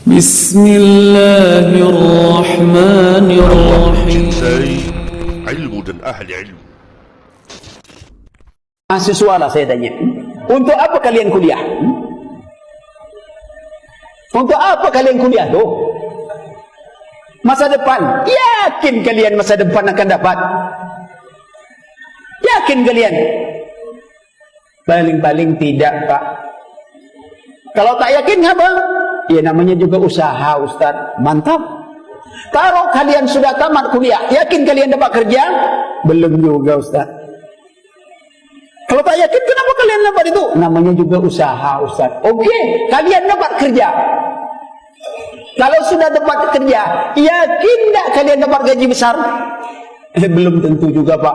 Bismillahirrahmanirrahim. Cintai ilmu dan ahli ilmu. Mahasiswa lah saya tanya, untuk apa kalian kuliah? Untuk apa kalian kuliah tu? Masa depan, yakin kalian masa depan akan dapat? Yakin kalian? Paling-paling tidak, Pak. Kalau tak yakin apa? Ya namanya juga usaha, Ustaz. Mantap. Kalau kalian sudah tamat kuliah, yakin kalian dapat kerja? Belum juga, Ustaz. Kalau tak yakin, kenapa kalian dapat itu? Namanya juga usaha, Ustaz. Oke, kalian dapat kerja. Kalau sudah dapat kerja, yakin tak kalian dapat gaji besar? Belum tentu juga, Pak.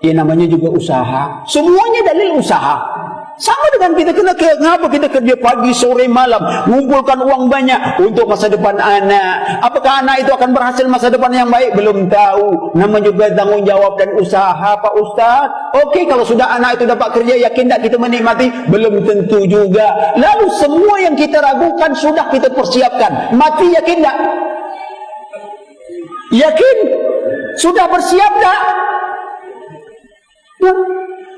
Ya namanya juga usaha. Semuanya dalil usaha. Sama dengan kita kenapa kita kerja pagi, sore, malam, mengumpulkan uang banyak untuk masa depan anak. Apakah anak itu akan berhasil masa depan yang baik? Belum tahu. Namanya juga tanggungjawab dan usaha, Pak Ustaz. Oke, kalau sudah anak itu dapat kerja, yakin tak kita menikmati? Belum tentu juga. Lalu semua yang kita ragukan sudah kita persiapkan. Mati yakin tak? Yakin? Sudah bersiap tak?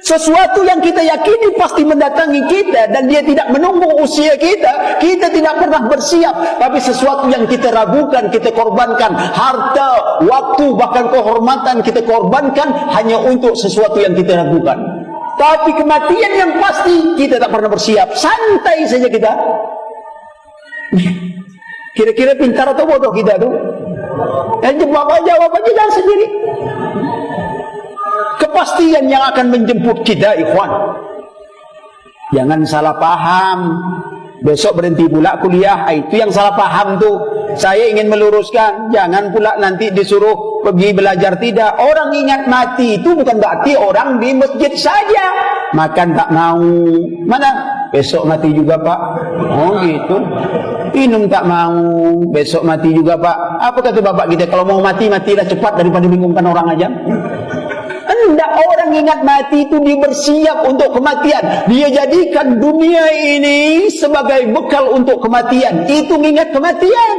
Sesuatu yang kita yakini pasti mendatangi kita dan dia tidak menunggu usia kita. Kita tidak pernah bersiap. Tapi sesuatu yang kita ragukan, kita korbankan harta, waktu, bahkan kehormatan kita korbankan hanya untuk sesuatu yang kita ragukan. Tapi kematian yang pasti kita tak pernah bersiap. Santai saja kita. Kira-kira pintar atau bodoh kita tu? Jawab aja dan sendiri. Kepastian yang akan menjemput kita, ikhwan. Jangan salah paham. Besok berhenti pula kuliah. Itu yang salah paham tu. Saya ingin meluruskan. Jangan pula nanti disuruh pergi belajar. Tidak. Orang ingat mati itu bukan berarti orang di masjid saja. Makan tak mau. Mana? Besok mati juga, Pak. Oh gitu. Minum tak mau. Besok mati juga, Pak. Apa kata bapak kita? Kalau mau mati, matilah cepat daripada bingungkan orang aja. Hendak orang ingat mati itu dia bersiap untuk kematian. Dia jadikan dunia ini sebagai bekal untuk kematian. Itu ingat kematian.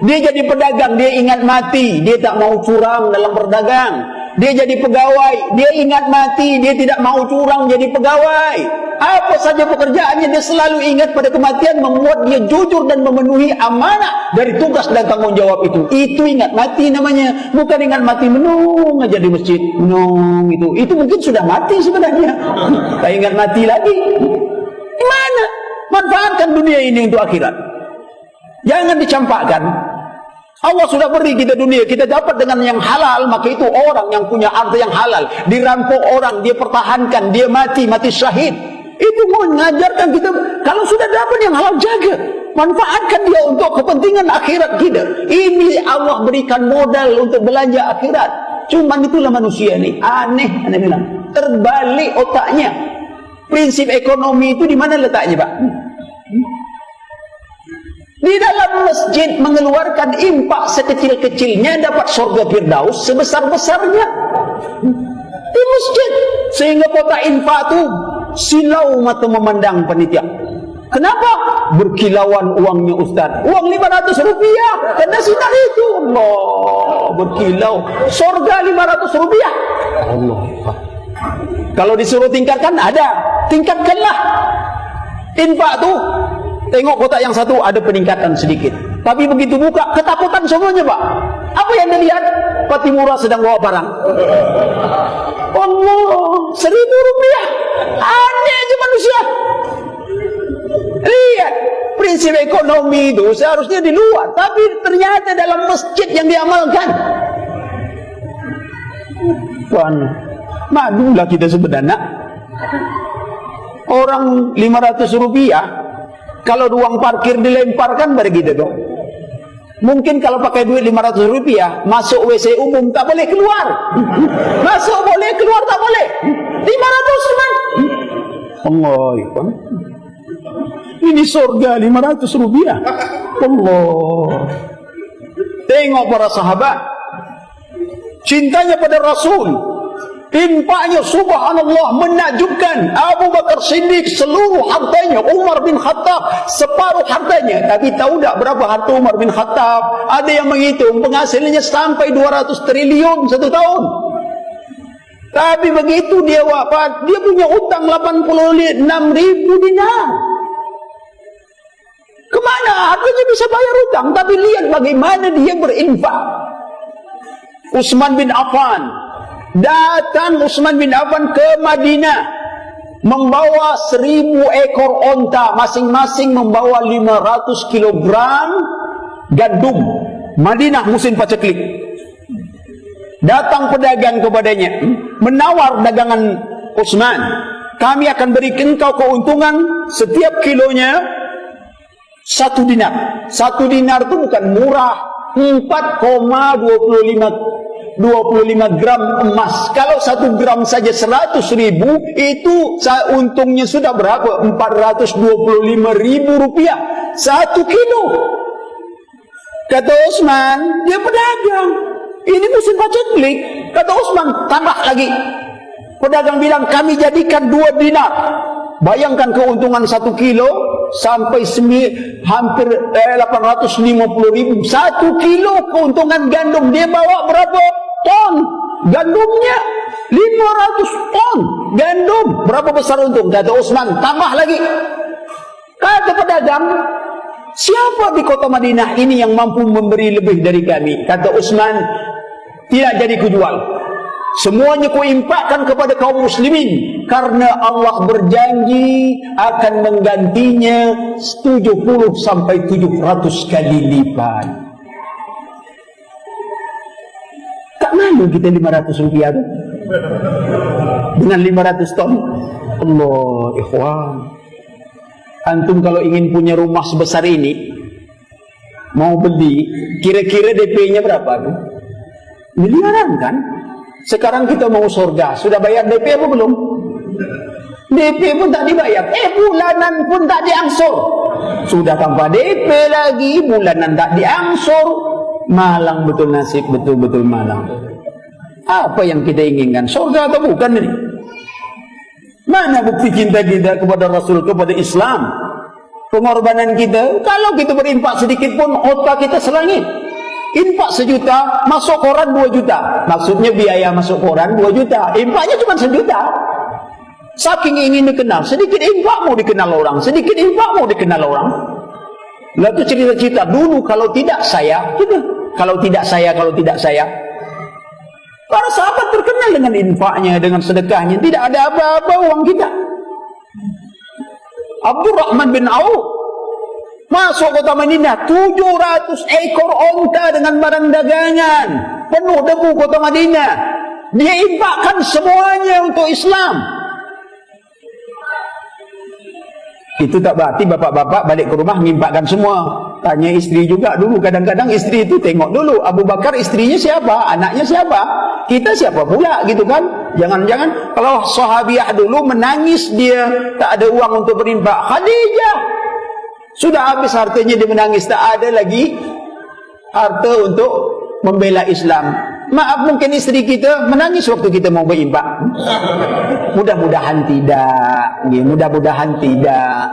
Dia jadi pedagang, dia ingat mati. Dia tak mau curang dalam berdagang. Dia jadi pegawai, dia ingat mati. Dia tidak mau curang jadi pegawai. Apa saja pekerjaannya dia selalu ingat pada kematian, membuat dia jujur dan memenuhi amanah dari tugas dan tanggung jawab itu. Itu ingat mati namanya. Bukan ingat mati menung aja di masjid. Menung itu. Itu mungkin sudah mati sebenarnya. Tak ingat mati lagi. Gimana? Manfaatkan dunia ini untuk akhirat. Jangan dicampakkan. Allah sudah beri kita dunia, kita dapat dengan yang halal, maka itu orang yang punya harta yang halal, dirampok orang, dia pertahankan, dia mati syahid. Itu mengajarkan kita, kalau sudah dapat yang halal, jaga, manfaatkan dia untuk kepentingan akhirat kita. Ini Allah berikan modal untuk belanja akhirat. Cuman itulah manusia ini, aneh, anda bilang, terbalik otaknya. Prinsip ekonomi itu di mana letaknya, Pak? Di dalam masjid mengeluarkan impak sekecil-kecilnya dapat surga Firdaus sebesar-besarnya. Di masjid. Sehingga kota infak itu silau mata memandang panitia. Kenapa? Berkilauan uangnya Ustaz. Uang 500 rupiah. Kena sinar itu. Allah. Berkilau. Surga 500 rupiah. Allah. Kalau disuruh tingkatkan ada. Tingkatkanlah. Infak itu. Tengok kotak yang satu ada peningkatan sedikit. Tapi begitu buka, ketakutan semuanya, Pak. Apa yang dilihat? Patimura sedang bawa barang. Allah, 1.000 rupiah. Aneh aja manusia. Lihat, prinsip ekonomi itu seharusnya di luar. Tapi ternyata dalam masjid yang diamalkan. Tuan, madulah kita sebenarnya. Orang 500 rupiah. Kalau uang parkir dilemparkan pada kita dong. Mungkin kalau pakai duit 500 rupiah, masuk WC umum tak boleh keluar. Masuk boleh, keluar tak boleh. 500 cuman. Allah, ini surga 500 rupiah. Allah. Tengok para sahabat. Cintanya pada Rasul. Infaknya subhanallah menakjubkan. Abu Bakar Siddiq seluruh hartanya, Umar bin Khattab separuh hartanya. Tapi tahu tak berapa harta Umar bin Khattab? Ada yang menghitung penghasilannya sampai 200 triliun satu tahun. Tapi begitu dia wafat, dia punya hutang 86.000 dinar. Kemana hartanya bisa bayar hutang? Tapi lihat bagaimana dia berinfak. Utsman bin Affan, datang Utsman bin Affan ke Madinah membawa 1.000 ekor onta, masing-masing membawa 500 kilogram gandum. Madinah musim paceklik. Datang pedagang kepadanya, menawar dagangan Utsman, kami akan berikan kau keuntungan setiap kilonya 1 dinar. 1 dinar itu bukan murah, 4,25 gram emas. Kalau 1 gram saja 100.000, itu untungnya sudah berapa? 425.000 rupiah 1 kilo. Kata Utsman, dia pedagang, ini musim paceklik. Kata Utsman, tambah lagi. Pedagang bilang, kami jadikan 2 dinar. Bayangkan keuntungan 1 kilo sampai hampir 850.000. 1 kilo keuntungan gandum. Dia bawa berapa ton gandumnya? 500 ton gandum. Berapa besar untung? Kata Utsman, tambah lagi. Kata pedagang, siapa di kota Madinah ini yang mampu memberi lebih dari kami? Kata Utsman, tidak jadi kujual. Semuanya kuimpakkan kepada kaum muslimin, karena Allah berjanji akan menggantinya 70 sampai 700 kali lipat. Tak malu kita 500 rupiah tu dengan 500 ton. Allah, ikhwan, antum kalau ingin punya rumah sebesar ini, mau beli, kira-kira DP-nya berapa tu? Miliaran kan? Sekarang kita mau surga, sudah bayar DP apa belum? DP pun tak dibayar, bulanan pun tak diangsur. Sudah tanpa DP lagi, bulanan tak diangsur. Malang betul nasib, betul-betul malang. Apa yang kita inginkan? Surga atau bukan ini? Mana bukti cinta kita kepada Rasul, kepada Islam? Pengorbanan kita, kalau kita berinfak sedikit pun otak kita selangit. Infak 1 juta, masuk koran 2 juta. Maksudnya biaya masuk koran 2 juta. Infaknya cuma 1 juta. Saking ingin dikenal, sedikit infak mau dikenal orang, sedikit infak mau dikenal orang. Lalu cerita-cerita dulu, kalau tidak saya, gitu. Kalau tidak saya. Para sahabat terkenal dengan infaknya, dengan sedekahnya. Tidak ada apa-apa uang kita. Abdurrahman bin Auf masuk kota Madinah, 700 ekor onta dengan barang dagangan, penuh debu kota Madinah. Dia infakkan semuanya untuk Islam. Itu tak berarti bapak-bapak balik ke rumah mengimpakkan semua. Tanya istri juga dulu. Kadang-kadang istri itu tengok dulu, Abu Bakar istrinya siapa, anaknya siapa, kita siapa pula, gitu kan. Jangan-jangan kalau sahabiah dulu menangis dia tak ada uang untuk berinfak. Khadijah sudah habis hartanya, dia menangis, tak ada lagi harta untuk membela Islam. Maaf, mungkin istri kita menangis waktu kita mau berinfak. Mudah-mudahan tidak. Mudah-mudahan tidak.